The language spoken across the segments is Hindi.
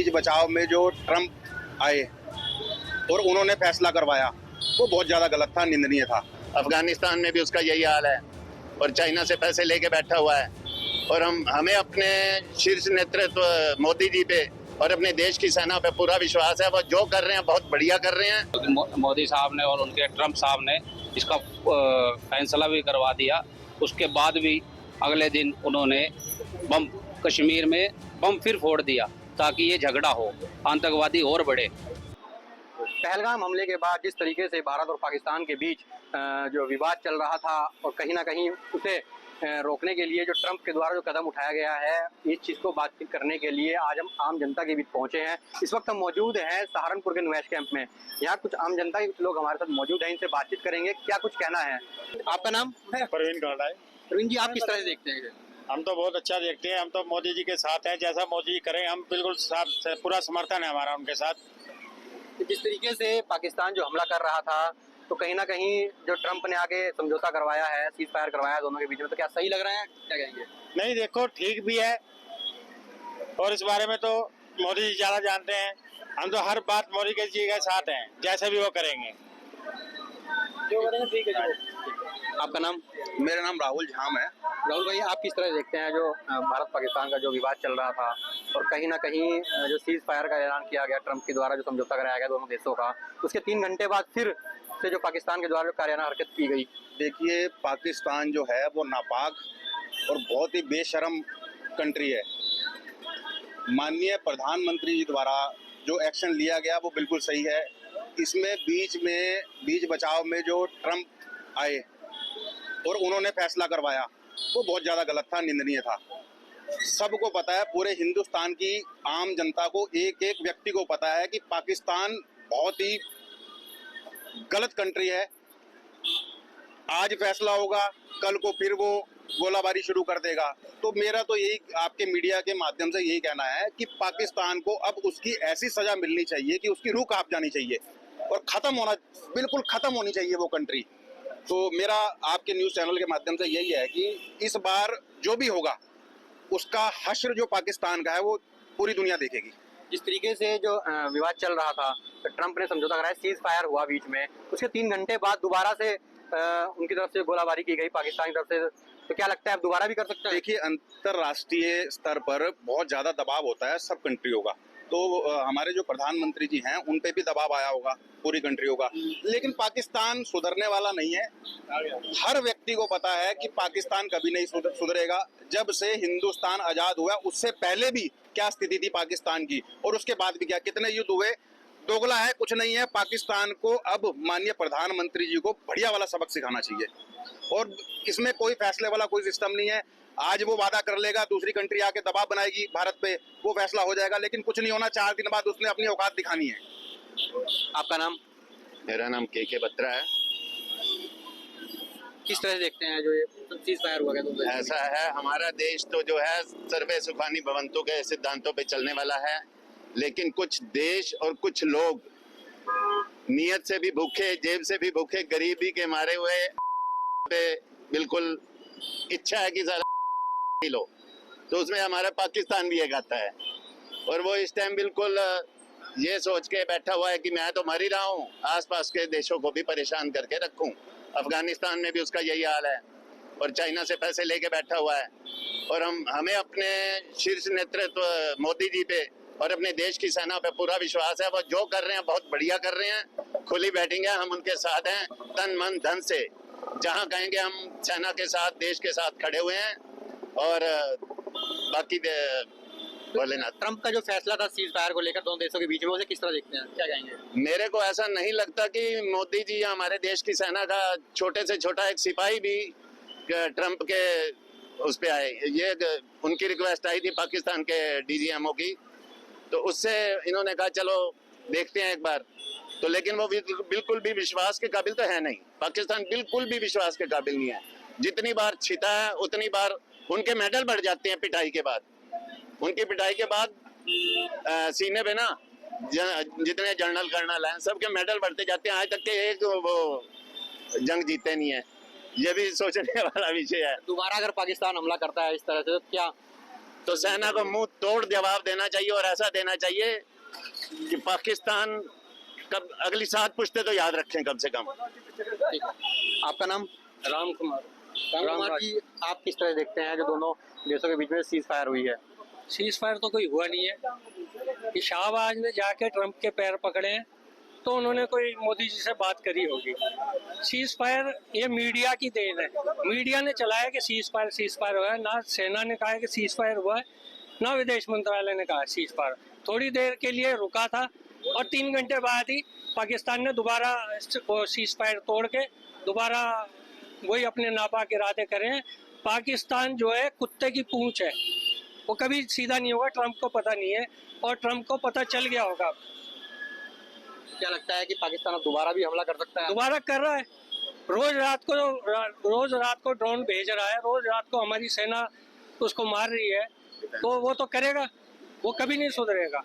बीच बचाव में जो ट्रम्प आए और उन्होंने फैसला करवाया वो बहुत ज़्यादा गलत था, निंदनीय था। अफगानिस्तान में भी उसका यही हाल है और चाइना से पैसे लेके बैठा हुआ है। और हमें अपने शीर्ष नेतृत्व मोदी जी पे और अपने देश की सेना पे पूरा विश्वास है। वो जो कर रहे हैं बहुत बढ़िया कर रहे हैं। मोदी साहब ने और उनके ट्रम्प साहब ने इसका फैसला भी करवा दिया। उसके बाद भी अगले दिन उन्होंने बम कश्मीर में बम फिर फोड़ दिया ताकि ये झगड़ा हो, आतंकवादी और बढ़े। पहलगाम हमले के बाद जिस तरीके से भारत और पाकिस्तान के बीच जो विवाद चल रहा था और कहीं ना कहीं उसे रोकने के लिए जो ट्रंप के द्वारा जो कदम उठाया गया है, इस चीज़ को बातचीत करने के लिए आज हम आम जनता के बीच पहुंचे हैं। इस वक्त हम मौजूद हैं सहारनपुर के नुवैश कैंप में। यहाँ कुछ आम जनता के कुछ लोग हमारे साथ मौजूद हैं, इनसे बातचीत करेंगे क्या कुछ कहना है। आपका नाम? प्रवीण गाड़ा है। प्रवीण जी, आप किस तरह से देखते हैं? हम तो बहुत अच्छा देखते हैं, हम तो मोदी जी के साथ हैं। जैसा मोदी जी करें हम बिल्कुल साथ, पूरा समर्थन है हमारा उनके साथ। जिस तरीके से पाकिस्तान जो हमला कर रहा था तो कहीं ना कहीं जो ट्रंप ने आगे समझौता करवाया है, सीज फायर करवाया दोनों के बीच में, तो क्या सही लग रहा है, क्या कहेंगे? नहीं, देखो ठीक भी है और इस बारे में तो मोदी जी ज्यादा जानते हैं। हम तो हर बात मोदी जी के साथ हैं, जैसे भी वो करेंगे जो करेंगे ठीक है। आपका नाम? मेरा नाम राहुल झाम है। राहुल भाई, आप किस तरह देखते हैं जो भारत पाकिस्तान का जो विवाद चल रहा था और कहीं ना कहीं जो सीज फायर का ऐलान किया गया ट्रंप के द्वारा, जो समझौता कराया गया दोनों देशों का, उसके 3 घंटे बाद फिर से जो पाकिस्तान के द्वारा जो कायराना हरकत की गई? देखिए, पाकिस्तान जो है वो नापाक और बहुत ही बेशर्म कंट्री है। माननीय प्रधानमंत्री जी द्वारा जो एक्शन लिया गया वो बिल्कुल सही है। इसमें बीच बचाव में जो ट्रम्प आए और उन्होंने फैसला करवाया वो बहुत ज़्यादा गलत था, निंदनीय था। सबको पता है, पूरे हिंदुस्तान की आम जनता को, एक एक व्यक्ति को पता है कि पाकिस्तान बहुत ही गलत कंट्री है। आज फैसला होगा, कल को फिर वो गोलाबारी शुरू कर देगा। तो मेरा तो यही आपके मीडिया के माध्यम से यही कहना है कि पाकिस्तान को अब उसकी ऐसी सजा मिलनी चाहिए कि उसकी रूह कांप जानी चाहिए और बिल्कुल खत्म होनी चाहिए वो कंट्री। तो मेरा आपके न्यूज़ चैनल के माध्यम से यही है कि इस बार जो भी होगा उसका हश्र जो पाकिस्तान का है वो पूरी दुनिया देखेगी। जिस तरीके से जो विवाद चल रहा था, तो ट्रंप ने समझौता कराया, सीज फायर हुआ बीच में, उसके 3 घंटे बाद दोबारा से उनकी तरफ से गोलाबारी की गई पाकिस्तान की तरफ से, तो क्या लगता है अब दोबारा भी कर सकते हैं? देखिए, अंतर्राष्ट्रीय स्तर पर बहुत ज़्यादा दबाव होता है सब कंट्रियों का। तो हमारे जो प्रधानमंत्री जी हैं उन पे भी दबाव आया होगा पूरी कंट्रियों का, लेकिन पाकिस्तान सुधरने वाला नहीं है। हर व्यक्ति को पता है कि पाकिस्तान कभी नहीं सुधरेगा। जब से हिंदुस्तान आज़ाद हुआ उससे पहले भी क्या स्थिति थी पाकिस्तान की और उसके बाद भी क्या, कितने युद्ध हुए। दोगला है, कुछ नहीं है। पाकिस्तान को अब माननीय प्रधानमंत्री जी को बढ़िया वाला सबक सिखाना चाहिए और इसमें कोई फैसले वाला कोई सिस्टम नहीं है। आज वो वादा कर लेगा, दूसरी कंट्री आके दबाव बनाएगी भारत पे, वो फैसला हो जाएगा, लेकिन कुछ नहीं होना। 4 दिन बाद उसने अपनी औकात दिखानी है। आपका नाम? मेरा नाम के बत्रा है। किस तरह से देखते हैं जो ये सीज फायर हुआ गया? ऐसा है, हमारा देश तो जो है सर्वे सुखानी भवंतु के सिद्धांतों पे चलने वाला है, लेकिन कुछ देश और कुछ लोग नियत से भी भूखे, जेब से भी भूखे, गरीबी के मारे हुए पे बिल्कुल इच्छा है कि लो, तो उसमें हमारा पाकिस्तान भी एक आता है और वो इस टाइम बिल्कुल ये सोच के बैठा हुआ है कि मैं तो मर ही रहा हूँ, आसपास के देशों को भी परेशान करके रखूं। अफगानिस्तान में भी उसका यही हाल है और चाइना से पैसे लेके बैठा हुआ है। और हमें अपने शीर्ष नेतृत्व मोदी जी पे और अपने देश की सेना पे पूरा विश्वास है। वो जो कर रहे हैं बहुत बढ़िया कर रहे हैं। खुली बैटिंग है, हम उनके साथ हैं तन मन धन से। जहाँ कहेंगे हम सेना के साथ, देश के साथ खड़े हुए हैं। और बाकी बोले ना, ट्रंप का जो फैसला था सीज फायर को लेकर दोनों देशों के बीच में, उसे किस तरह देखते हैं, क्या कहेंगे? मेरे को ऐसा नहीं लगता कि मोदी जी या हमारे देश की सेना का छोटे से छोटा एक सिपाही भी ट्रंप के उस पे आए। ये उनकी रिक्वेस्ट आई थी पाकिस्तान के डीजीएमओ की, तो उससे इन्होंने कहा चलो देखते हैं एक बार। तो लेकिन वो बिल्कुल भी विश्वास के काबिल तो है नहीं। पाकिस्तान बिल्कुल भी विश्वास के काबिल नहीं है। जितनी बार छिता है उतनी बार उनके मेडल बढ़ जाते हैं पिटाई के बाद। उनकी पिटाई के बाद सीने पे ना जितने जनरल कर्नल हैं सबके मेडल बढ़ते जाते हैं। आज तक के एक वो जंग जीते नहीं है। ये भी सोचने वाला विषय है। दोबारा अगर पाकिस्तान हमला करता है इस तरह से, तो क्या तो सेना को मुंह तोड़ जवाब देना चाहिए और ऐसा देना चाहिए कि पाकिस्तान कब अगली 7 पुश्ते तो याद रखें कम से कम। आपका नाम? राम कुमार। राम कुमार जी, आप किस तरह देखते हैं जो दोनों देशों के बीच में सीज फायर हुई है? सीज फायर तो कोई हुआ नहीं है कि शाहबाज ने जाके ट्रंप के पैर पकड़े हैं तो उन्होंने कोई मोदी जी से बात करी होगी। सीज फायर ये मीडिया की देन है, मीडिया ने चलाया कि सीज फायर हुआ है, ना सेना ने कहा है कि सीज फायर हुआ है, ना विदेश मंत्रालय ने कहा सीज फायर। थोड़ी देर के लिए रुका था और 3 घंटे बाद ही पाकिस्तान ने दोबारा सीज फायर तोड़ के दोबारा वही अपने नापाक इरादे करें। पाकिस्तान जो है कुत्ते की पूंछ है, वो कभी सीधा नहीं होगा। ट्रंप को पता नहीं है और ट्रंप को पता चल गया होगा। क्या लगता है कि पाकिस्तान अब दोबारा भी हमला कर सकता है? दोबारा कर रहा है, रोज रात को ड्रोन भेज रहा है, रोज रात को हमारी सेना उसको मार रही है, तो वो तो करेगा, वो कभी नहीं सुधरेगा।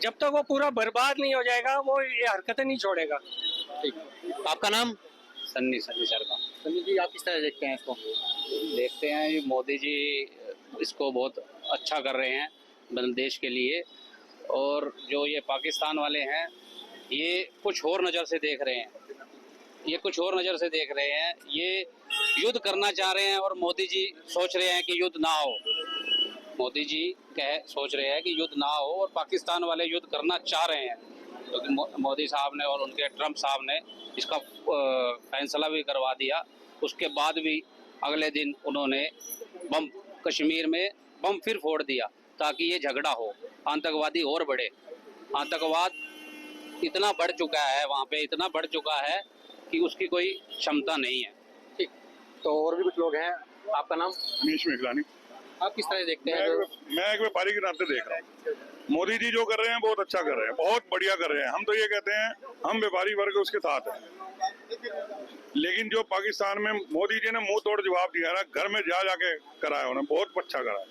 जब तक वो पूरा बर्बाद नहीं हो जाएगा वो ये हरकतें नहीं छोड़ेगा। ठीक। आपका नाम? सन्नी शर्मा। सनी जी, आप किस तरह देखते हैं इसको? देखते हैं ये मोदी जी इसको बहुत अच्छा कर रहे हैं मतलब देश के लिए, और जो ये पाकिस्तान वाले हैं ये कुछ और नज़र से देख रहे हैं, ये युद्ध करना चाह रहे हैं और मोदी जी सोच रहे हैं कि युद्ध ना हो। सोच रहे हैं कि युद्ध ना हो और पाकिस्तान वाले युद्ध करना चाह रहे हैं, क्योंकि मोदी साहब ने और उनके ट्रंप साहब ने इसका फैसला भी करवा दिया। उसके बाद भी अगले दिन उन्होंने कश्मीर में बम फिर फोड़ दिया ताकि ये झगड़ा हो, आतंकवादी और बढ़े। आतंकवाद इतना बढ़ चुका है, वहाँ पे इतना बढ़ चुका है कि उसकी कोई क्षमता नहीं है। ठीक। तो और भी कुछ लोग हैं। आपका नाम? मनीष मेघलानी। आप किस तरह देखते हैं? मैं एक व्यापारी के नाते देख रहा हूँ, मोदी जी जो कर रहे हैं बहुत अच्छा कर रहे हैं, बहुत बढ़िया कर रहे हैं। हम तो ये कहते हैं हम व्यापारी वर्ग उसके साथ हैं, लेकिन जो पाकिस्तान में मोदी जी ने मुंह तोड़ जवाब दिया ना, घर में जाके कराया, उन्होंने बहुत अच्छा करा।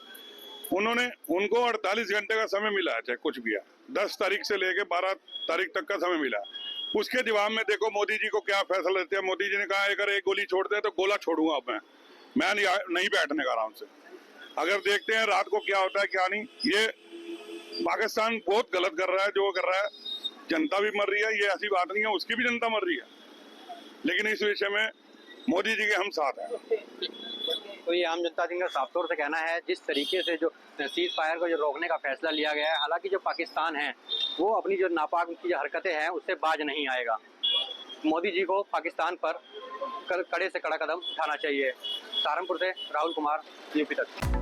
उनको 48 घंटे का समय मिला है, चाहे कुछ भी है। 10 तारीख से लेके 12 तारीख तक का समय मिला। उसके जवाब में देखो मोदी जी को क्या फैसला लेते हैं। मोदी जी ने कहा अगर एक गोली छोड़ते हैं तो गोला छोड़ूंगा मैं नहीं बैठने का आराम से। अगर देखते हैं रात को क्या होता है क्या नहीं। ये पाकिस्तान बहुत गलत कर रहा है जो कर रहा है, जनता भी मर रही है, ये ऐसी बात नहीं है, उसकी भी जनता मर रही है, लेकिन इस विषय में मोदी जी के हम साथ हैं। तो ये आम जनता का साफ तौर से कहना है, जिस तरीके से जो सीज फायर को जो रोकने का फैसला लिया गया है, हालांकि जो पाकिस्तान है वो अपनी जो नापाक की जो हरकतें हैं उससे बाज नहीं आएगा। मोदी जी को पाकिस्तान पर कड़े से कड़ा कदम उठाना चाहिए। सहारनपुर से राहुल कुमार, यूपी तक।